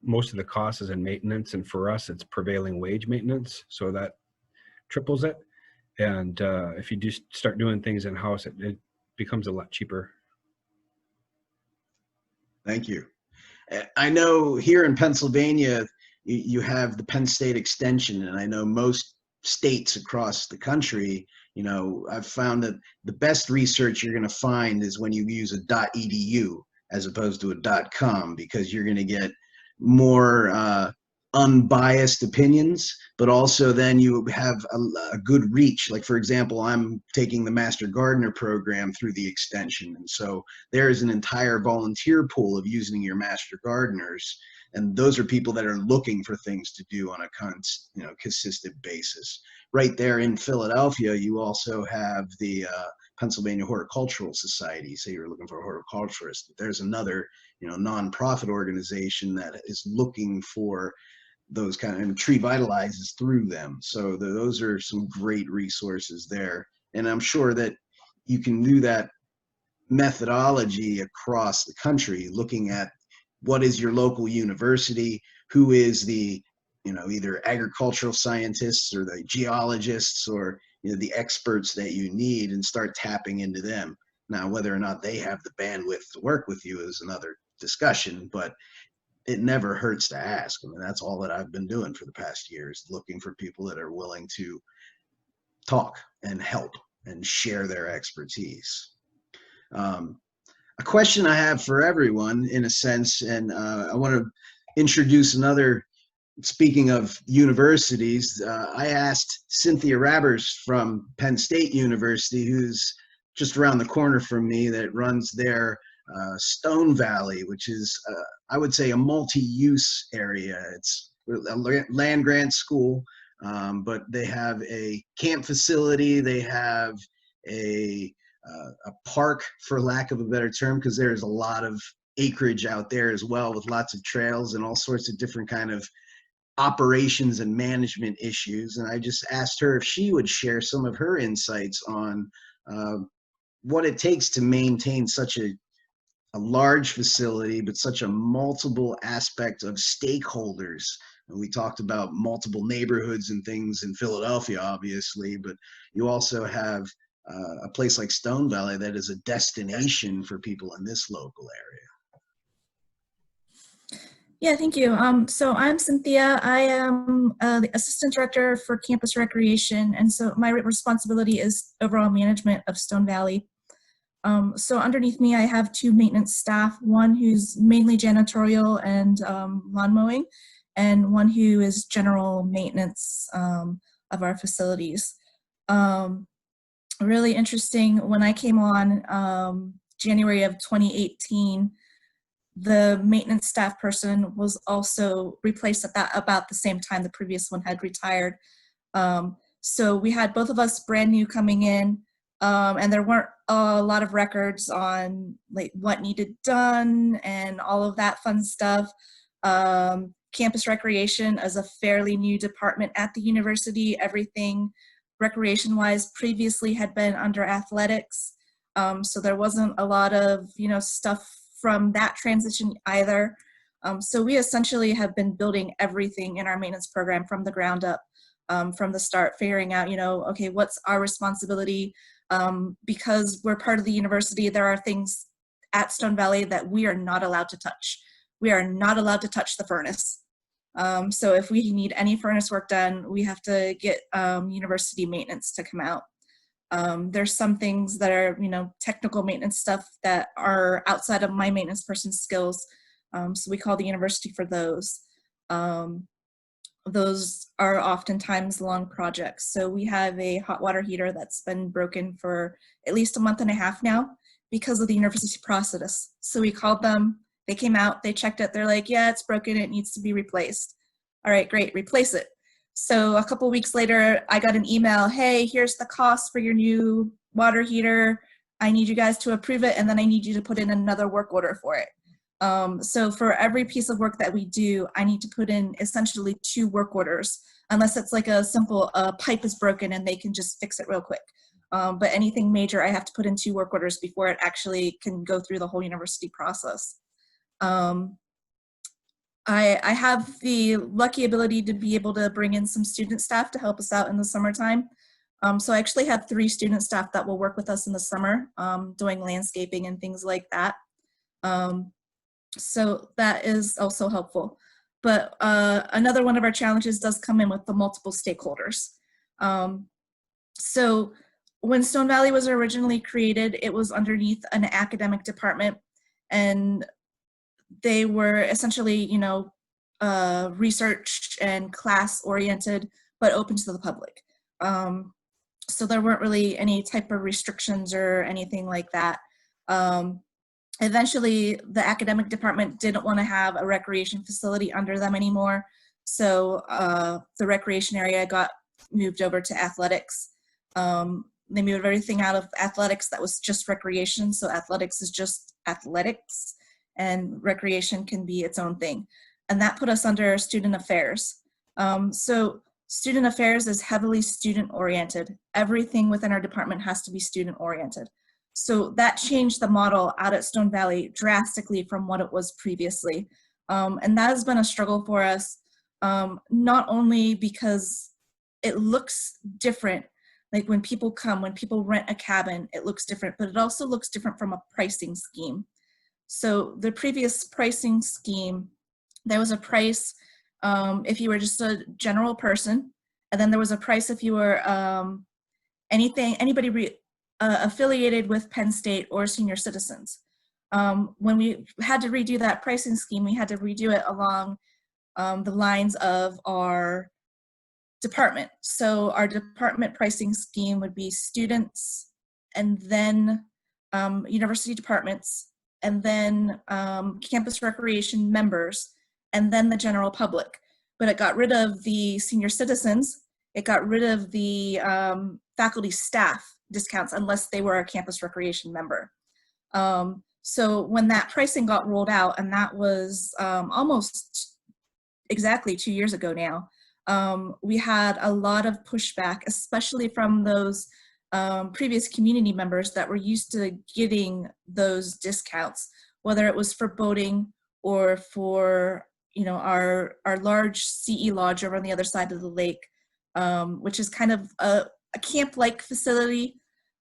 most of the cost is in maintenance, and for us it's prevailing wage maintenance, so that triples it. And if you do start doing things in-house, it becomes a lot cheaper. Thank you. I know here in Pennsylvania, you have the Penn State Extension, and I know most states across the country, I've found that the best research you're going to find is when you use a .edu as opposed to a .com, because you're going to get more unbiased opinions, but also then you have a good reach. Like, for example, I'm taking the Master Gardener program through the extension, and so there is an entire volunteer pool of using your Master Gardeners, and those are people that are looking for things to do on a consistent basis. Right there in Philadelphia, you also have the Pennsylvania Horticultural Society. Say you're looking for a horticulturist. There's another, nonprofit organization that is looking for those kind of, and Tree Vitalizes through them. So those are some great resources there. And I'm sure that you can do that methodology across the country, looking at what is your local university, who is the, either agricultural scientists or the geologists or the experts that you need, and start tapping into them. Now, whether or not they have the bandwidth to work with you is another discussion, but it never hurts to ask. I mean, that's all that I've been doing for the past years, looking for people that are willing to talk and help and share their expertise. A question I have for everyone, in a sense, and I want to introduce another. Speaking of universities, I asked Cynthia Rabbers from Penn State University, who's just around the corner from me, that runs their Stone Valley, which is, I would say, a multi-use area. It's a land grant school, but they have a camp facility. They have a park, for lack of a better term, because there's a lot of acreage out there as well, with lots of trails and all sorts of different kind of operations and management issues. And I just asked her if she would share some of her insights on what it takes to maintain such a large facility, but such a multiple aspect of stakeholders. And we talked about multiple neighborhoods and things in Philadelphia, obviously, but you also have a place like Stone Valley that is a destination for people in this local area. Yeah, thank you. So I'm Cynthia. I am the Assistant Director for Campus Recreation, and so my responsibility is overall management of Stone Valley. So underneath me, I have 2 maintenance staff, one who's mainly janitorial and lawn mowing, and one who is general maintenance of our facilities. Really interesting, when I came on January of 2018, the maintenance staff person was also replaced at about the same time the previous one had retired. So we had both of us brand new coming in, and there weren't a lot of records on like what needed done and all of that fun stuff. Campus recreation is a fairly new department at the university. Everything recreation-wise previously had been under athletics, so there wasn't a lot of stuff from that transition either. So we essentially have been building everything in our maintenance program from the ground up, from the start, figuring out, okay, what's our responsibility? Because we're part of the university, there are things at Stone Valley that we are not allowed to touch. We are not allowed to touch the furnace. So if we need any furnace work done, we have to get university maintenance to come out. There's some things that are, technical maintenance stuff that are outside of my maintenance person's skills. So we call the university for those. Those are oftentimes long projects. So we have a hot water heater that's been broken for at least a month and a half now because of the university process. So we called them, they came out, they checked it, they're like, yeah, it's broken, it needs to be replaced. All right, great, replace it. So a couple weeks later, I got an email, hey, here's the cost for your new water heater. I need you guys to approve it, and then I need you to put in another work order for it. So for every piece of work that we do, I need to put in essentially 2 work orders, unless it's like a simple pipe is broken and they can just fix it real quick. But anything major, I have to put in 2 work orders before it actually can go through the whole university process. I have the lucky ability to be able to bring in some student staff to help us out in the summertime. So I actually have 3 student staff that will work with us in the summer, doing landscaping and things like that. So that is also helpful. But another one of our challenges does come in with the multiple stakeholders. So when Stone Valley was originally created, it was underneath an academic department, and they were essentially, research and class oriented, but open to the public. So there weren't really any type of restrictions or anything like that. Eventually, the academic department didn't want to have a recreation facility under them anymore. So the recreation area got moved over to athletics. They moved everything out of athletics that was just recreation. So athletics is just athletics, and recreation can be its own thing. And that put us under student affairs. So student affairs is heavily student oriented. Everything within our department has to be student oriented. So that changed the model out at Stone Valley drastically from what it was previously. And that has been a struggle for us, not only because it looks different, like when people come, when people rent a cabin, it looks different, but it also looks different from a pricing scheme. So the previous pricing scheme, there was a price if you were just a general person, and then there was a price if you were anybody affiliated with Penn State or senior citizens. When we had to redo that pricing scheme, we had to redo it along the lines of our department. So our department pricing scheme would be students, and then university departments, and then campus recreation members, and then the general public. But it got rid of the senior citizens. It got rid of the faculty staff discounts unless they were a campus recreation member. So when that pricing got rolled out, and that was almost exactly 2 years ago now, we had a lot of pushback, especially from those previous community members that were used to getting those discounts, whether it was for boating or for our large CE lodge over on the other side of the lake, which is kind of a camp-like facility.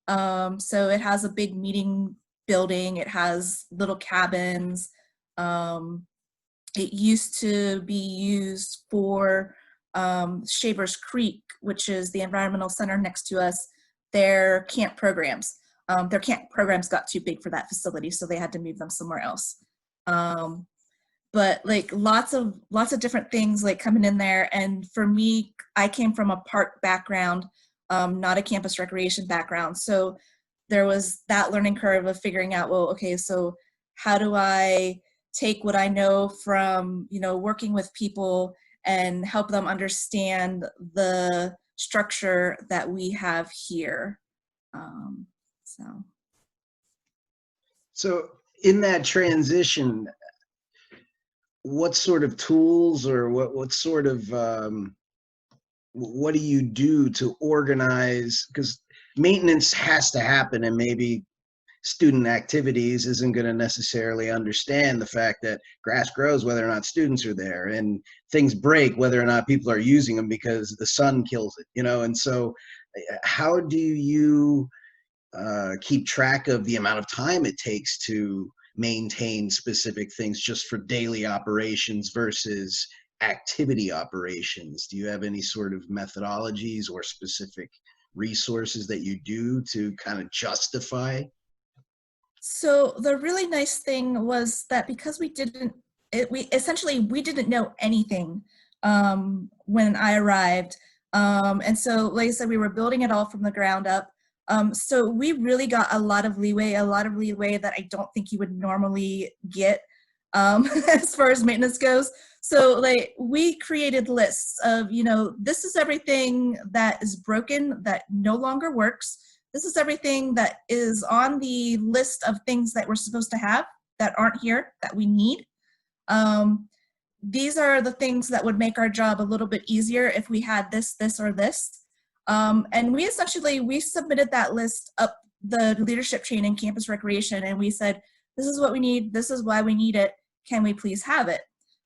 So it has a big meeting building, it has little cabins. It used to be used for Shavers Creek, which is the environmental center next to us, their camp programs. Their camp programs got too big for that facility, so they had to move them somewhere else. But like lots of different things like coming in there. And for me, I came from a park background, not a campus recreation background. So there was that learning curve of figuring out, well, okay, so how do I take what I know from, working with people and help them understand the structure that we have here. So in that transition, what sort of tools or what sort of what do you do to organize? Because maintenance has to happen, and maybe student activities isn't going to necessarily understand the fact that grass grows whether or not students are there, and things break whether or not people are using them because the sun kills it, and so how do you keep track of the amount of time it takes to maintain specific things just for daily operations versus activity operations? Do you have any sort of methodologies or specific resources that you do to kind of justify? So the really nice thing was that because we didn't know anything when I arrived. And so, like I said, we were building it all from the ground up. So we really got a lot of leeway that I don't think you would normally get as far as maintenance goes. So like we created lists of, this is everything that is broken, that no longer works. This is everything that is on the list of things that we're supposed to have that aren't here, that we need. These are the things that would make our job a little bit easier if we had this, or this. And we submitted that list up the leadership chain in campus recreation, and we said, this is what we need, this is why we need it, can we please have it?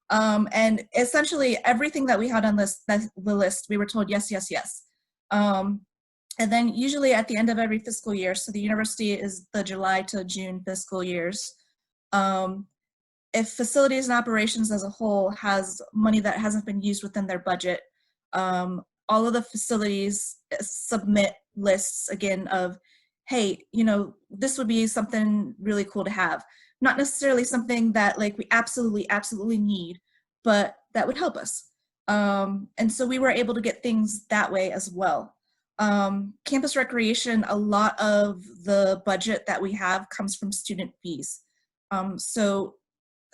And essentially everything that we had on the list, we were told yes, yes, yes. And then usually at the end of every fiscal year, so the university is the July to June fiscal years, if facilities and operations as a whole has money that hasn't been used within their budget, all of the facilities submit lists again of, hey, this would be something really cool to have. Not necessarily something that like we absolutely need, but that would help us. And so we were able to get things that way as well. Campus recreation, a lot of the budget that we have comes from student fees. So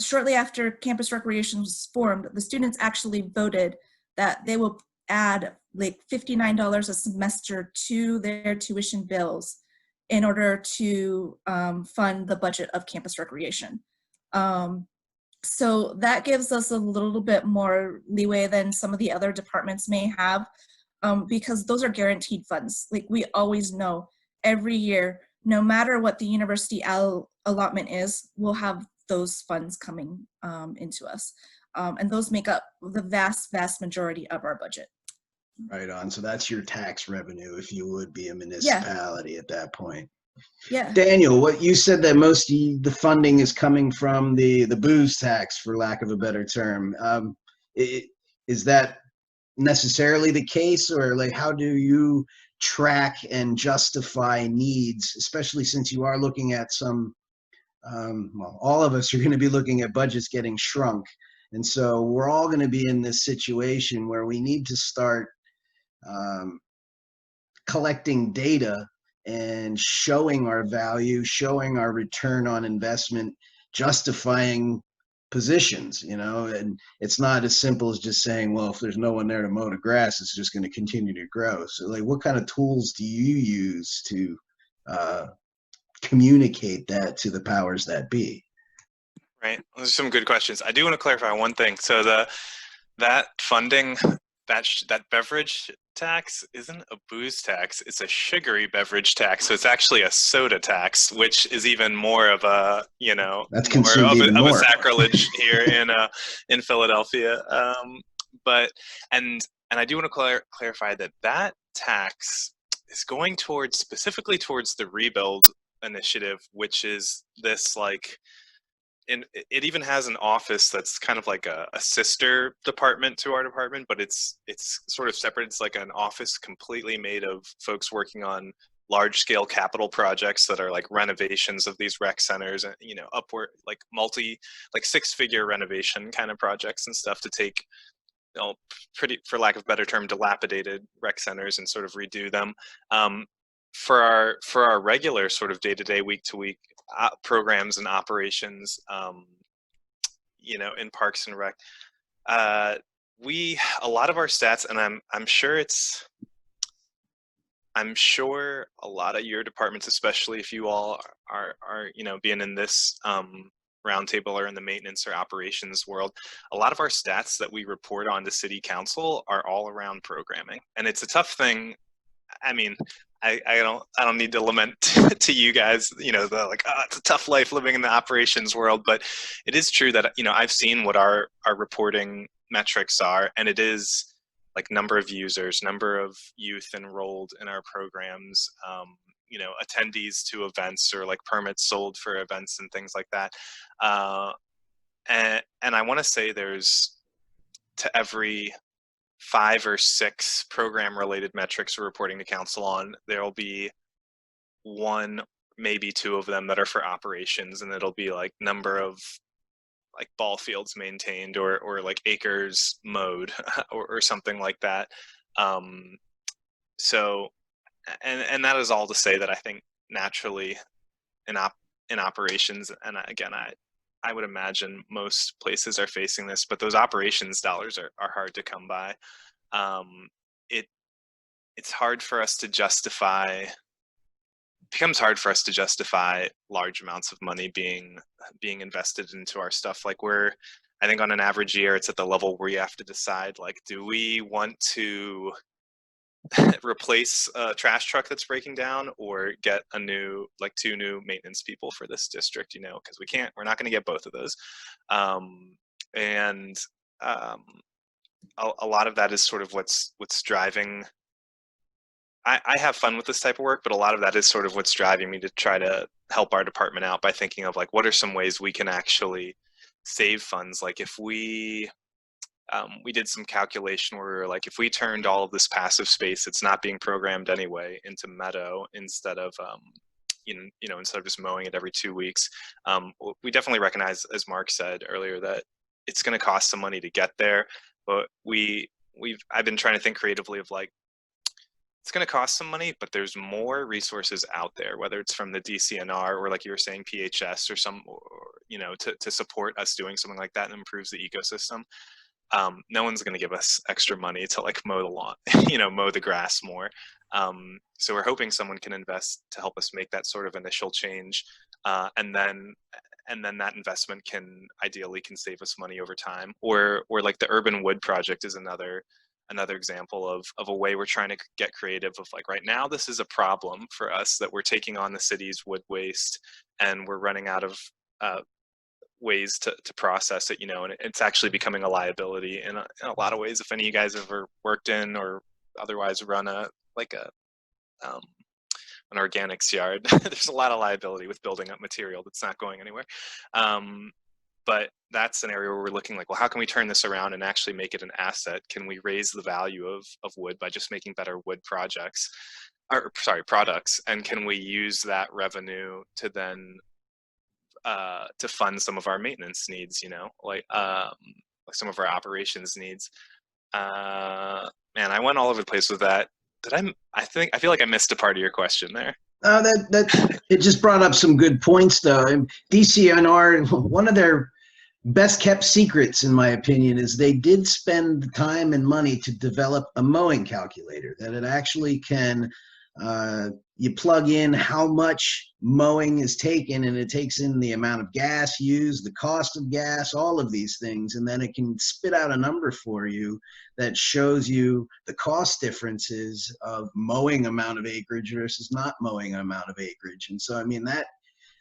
shortly after campus recreation was formed, the students actually voted that they will add like $59 a semester to their tuition bills in order to fund the budget of campus recreation. So that gives us a little bit more leeway than some of the other departments may have, because those are guaranteed funds. Like we always know every year, no matter what the university allotment is, we'll have those funds coming into us. And those make up the vast majority of our budget. Right on. So that's your tax revenue if you would be a municipality at that point. Yeah. Daniel, what you said that most of the funding is coming from the booze tax, for lack of a better term. Is that necessarily the case, or like how do you track and justify needs, especially since you are looking at some, well, all of us are going to be looking at budgets getting shrunk. And so we're all going to be in this situation where we need to start collecting data and showing our value, showing our return on investment, justifying positions, and it's not as simple as just saying, well, if there's no one there to mow the grass, it's just going to continue to grow. So like, what kind of tools do you use to communicate that to the powers that be? Right. Those are some good questions. I do want to clarify one thing. So that funding, that beverage tax isn't a booze tax. It's a sugary beverage tax. So it's actually a soda tax, which is even more of a, that's more of even a more sacrilege here in Philadelphia. But I do want to clarify that tax is going specifically towards the rebuild initiative, which is this like, and it even has an office that's kind of like a sister department to our department, but it's sort of separate. It's like an office completely made of folks working on large scale capital projects that are like renovations of these rec centers and, upward like six-figure renovation kind of projects and stuff to take, pretty, for lack of a better term, dilapidated rec centers and sort of redo them. For our regular sort of day-to-day, week-to-week programs and operations, in Parks and Rec, a lot of our stats, and I'm sure a lot of your departments, especially if you all are being in this roundtable or in the maintenance or operations world, a lot of our stats that we report on to City Council are all around programming, and it's a tough thing. I mean, I don't need to lament to you guys, it's a tough life living in the operations world, but it is true that, I've seen what our reporting metrics are, and it is like number of users, number of youth enrolled in our programs, you know, attendees to events or like permits sold for events and things like that. And I want to say there's, to every 5 or 6 program related metrics we're reporting to council on, there'll be 1, maybe 2 of them that are for operations, and it'll be like number of like ball fields maintained or like acres mowed or something like that. So, and that is all to say that I think naturally in operations, and again, I would imagine most places are facing this, but those operations dollars are hard to come by. It's hard for us to justify, becomes hard for us to justify large amounts of money being invested into our stuff. Like I think on an average year, it's at the level where you have to decide, like, do we want to replace a trash truck that's breaking down or get a new, like 2 new maintenance people for this district, you know, because we're not going to get both of those. And a lot of that is sort of what's driving. I have fun with this type of work, but a lot of that is sort of what's driving me to try to help our department out by thinking of like, what are some ways we can actually save funds? Like if we did some calculation where we were like, if we turned all of this passive space that's not being programmed anyway into meadow instead of, instead of just mowing it every 2 weeks, we definitely recognize, as Mark said earlier, that it's going to cost some money to get there. But I've been trying to think creatively of like, it's going to cost some money, but there's more resources out there, whether it's from the DCNR or like you were saying, PHS to support us doing something like that and improves the ecosystem. No one's going to give us extra money to like mow the lawn, mow the grass more. So we're hoping someone can invest to help us make that sort of initial change. And then that investment can save us money over time. Or like the Urban Wood Project is another example of a way we're trying to get creative of like, right now, this is a problem for us that we're taking on the city's wood waste and we're running out of ways to process it, and it's actually becoming a liability in a lot of ways. If any of you guys ever worked in or otherwise run an organics yard, there's a lot of liability with building up material that's not going anywhere. But that's an area where we're looking like, well, how can we turn this around and actually make it an asset? Can we raise the value of wood by just making better wood products? And can we use that revenue to then to fund some of our maintenance needs, like some of our operations needs? Man, I went all over the place with that. I feel like I missed a part of your question there. That it just brought up some good points, though. DCNR, one of their best kept secrets, in my opinion, is they did spend the time and money to develop a mowing calculator that it actually can. You plug in how much mowing is taken, and it takes in the amount of gas used, the cost of gas, all of these things, and then it can spit out a number for you that shows you the cost differences of mowing amount of acreage versus not mowing amount of acreage. And so, I mean,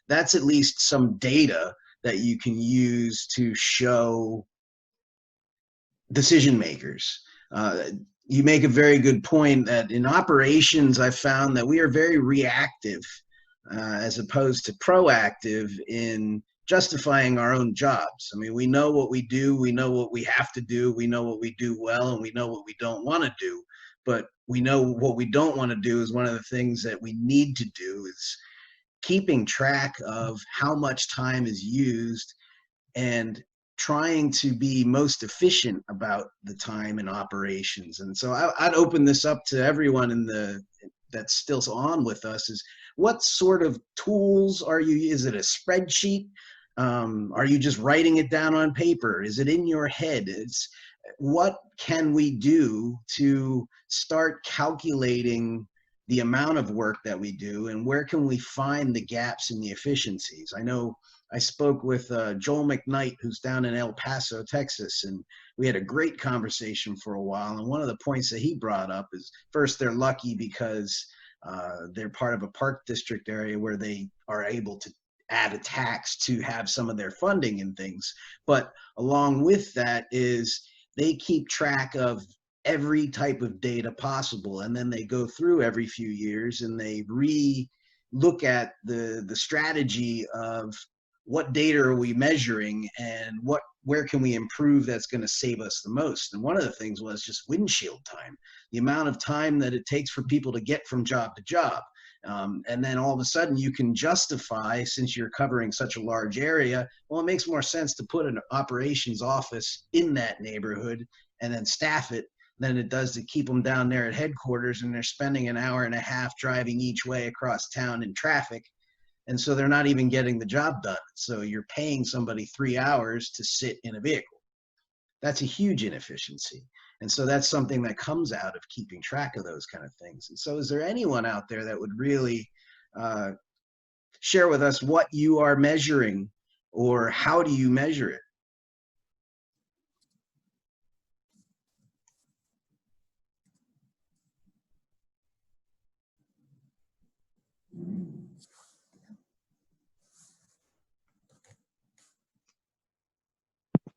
that's at least some data that you can use to show decision makers. You make a very good point that in operations, I found that we are very reactive as opposed to proactive in justifying our own jobs. I mean, we know what we do, we know what we have to do, we know what we do well, and we know what we don't want to do. But we know what we don't want to do is one of the things that we need to do is keeping track of how much time is used and trying to be most efficient about the time and operations. And so I'd open this up to everyone that's still on with us is, what sort of tools are you? Is it a spreadsheet? Are you just writing it down on paper? Is it in your head? What can we do to start calculating the amount of work that we do, and where can we find the gaps in the efficiencies? I know I spoke with Joel McKnight, who's down in El Paso, Texas, and we had a great conversation for a while. And one of the points that he brought up is, first, they're lucky because they're part of a park district area where they are able to add a tax to have some of their funding and things. But along with that is they keep track of every type of data possible. And then they go through every few years and they look at the strategy of what data are we measuring and where can we improve that's going to save us the most. And one of the things was just windshield time, the amount of time that it takes for people to get from job to job. And then all of a sudden you can justify, since you're covering such a large area, well, it makes more sense to put an operations office in that neighborhood and then staff it than it does to keep them down there at headquarters, and they're spending an hour and a half driving each way across town in traffic. And so they're not even getting the job done. So you're paying somebody 3 hours to sit in a vehicle. That's a huge inefficiency. And so that's something that comes out of keeping track of those kind of things. And so is there anyone out there that would really share with us what you are measuring, or how do you measure it?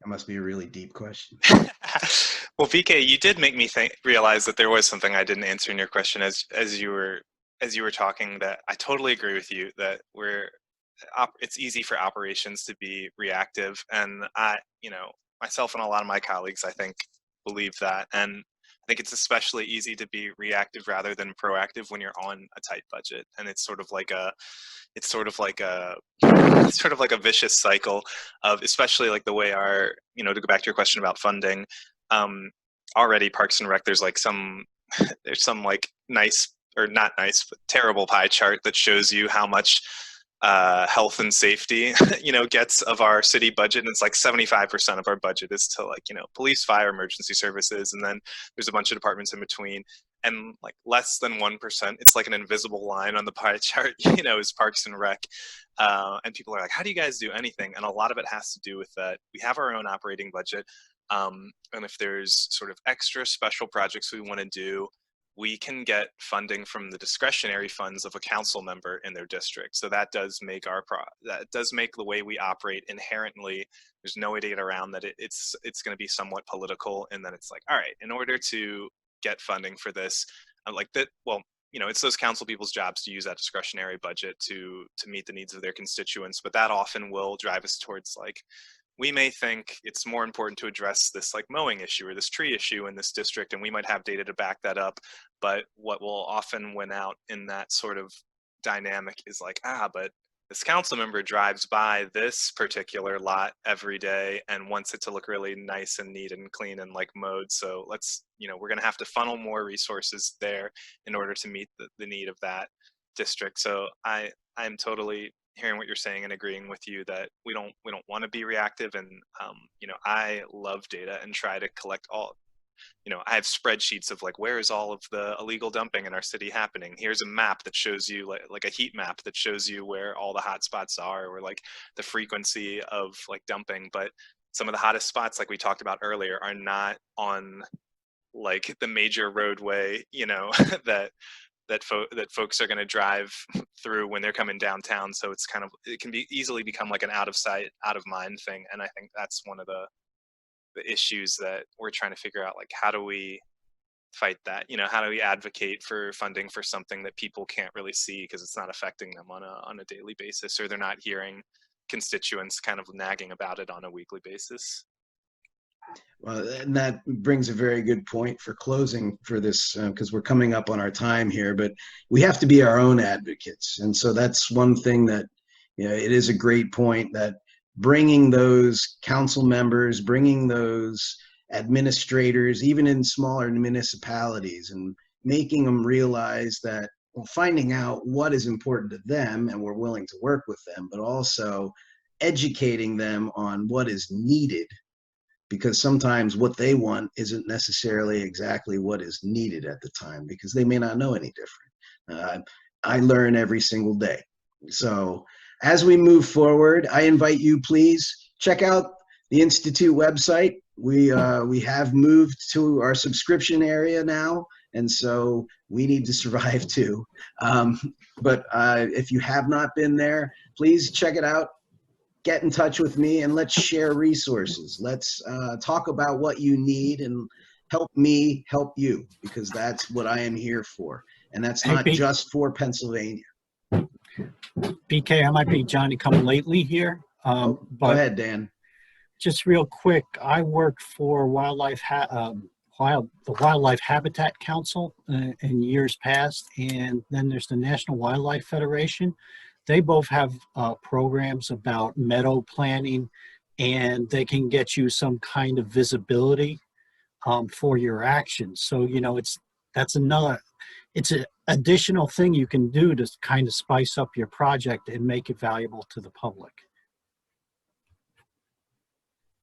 That must be a really deep question. Well, VK, you did make me realize that there was something I didn't answer in your question as you were talking. That I totally agree with you that it's easy for operations to be reactive, and myself and a lot of my colleagues, I think, believe that. And I think it's especially easy to be reactive rather than proactive when you're on a tight budget. And it's sort of like a vicious cycle of, especially like the way to go back to your question about funding, already Parks and Rec, there's some like nice, or not nice, but terrible pie chart that shows you how much health and safety gets of our city budget, and it's like 75% of our budget is to police, fire, emergency services, and then there's a bunch of departments in between, and like less than 1%, it's like an invisible line on the pie chart, is Parks and Rec. And people are like, how do you guys do anything? And a lot of it has to do with that we have our own operating budget, and if there's sort of extra special projects we want to do, we can get funding from the discretionary funds of a council member in their district. So that does make the way we operate inherently, there's no way to get around that. It's going to be somewhat political, and then it's like, all right, in order to get funding for this, like that, well, it's those council people's jobs to use that discretionary budget to meet the needs of their constituents. But that often will drive us towards like, we may think it's more important to address this like mowing issue or this tree issue in this district, and we might have data to back that up. But what will often win out in that sort of dynamic is like, but this council member drives by this particular lot every day and wants it to look really nice and neat and clean and like mowed. So let's, we're going to have to funnel more resources there in order to meet the need of that district. So I'm totally hearing what you're saying and agreeing with you that we don't want to be reactive. And I love data and try to collect all. I have spreadsheets of like, where is all of the illegal dumping in our city happening? Here's a map that shows you like a heat map that shows you where all the hot spots are, or like the frequency of like dumping. But some of the hottest spots, like we talked about earlier, are not on like the major roadway, that folks are going to drive through when they're coming downtown. So it can easily become like an out of sight, out of mind thing. And I think that's one of the issues that we're trying to figure out, like, how do we fight that? How do we advocate for funding for something that people can't really see because it's not affecting them on a daily basis, or they're not hearing constituents kind of nagging about it on a weekly basis? Well, and that brings a very good point for closing for this, because we're coming up on our time here, but we have to be our own advocates. And so that's one thing that, it is a great point, that bringing those council members, bringing those administrators, even in smaller municipalities, and making them realize that, finding out what is important to them, and we're willing to work with them, but also educating them on what is needed, because sometimes what they want isn't necessarily exactly what is needed at the time, because they may not know any different. I learn every single day. So as we move forward, I invite you, please check out the Institute website. We have moved to our subscription area now, and so we need to survive too. But if you have not been there, please check it out. Get in touch with me and let's share resources. Let's talk about what you need, and help me help you, because that's what I am here for. And that's Hey, not B- just for Pennsylvania. BK, I might be Johnny come lately here, Go but ahead, Dan. just real quick, I worked for the Wildlife Habitat Council in years past, and then there's the National Wildlife Federation. They both have programs about meadow planning, and they can get you some kind of visibility for your actions. So, you know, it's an additional thing you can do to kind of spice up your project and make it valuable to the public.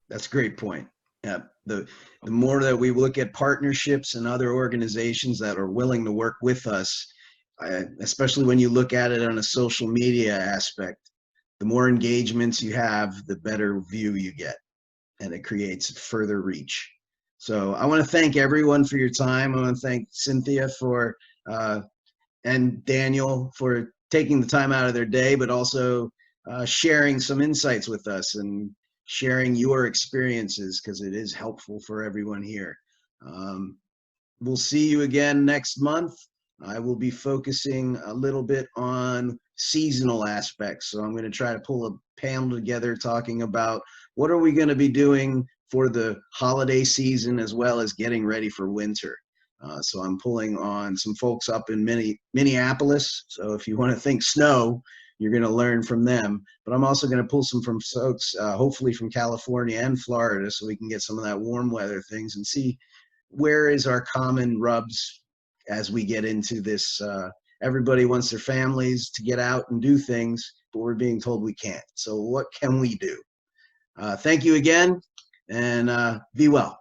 That's a great point. Yeah, the more that we look at partnerships and other organizations that are willing to work with us, especially when you look at it on a social media aspect, the more engagements you have, the better view you get, and it creates further reach. So I want to thank everyone for your time. I want to thank Cynthia and Daniel for taking the time out of their day, but also sharing some insights with us and sharing your experiences, because it is helpful for everyone here. We'll see you again next month. I will be focusing a little bit on seasonal aspects. So I'm going to try to pull a panel together talking about what are we going to be doing for the holiday season, as well as getting ready for winter. So I'm pulling on some folks up in Minneapolis. So if you want to think snow, you're going to learn from them. But I'm also going to pull some from folks, hopefully from California and Florida, so we can get some of that warm weather things and see where is our common rubs as we get into this. Everybody wants their families to get out and do things, but we're being told we can't. So what can we do? Thank you again, and be well.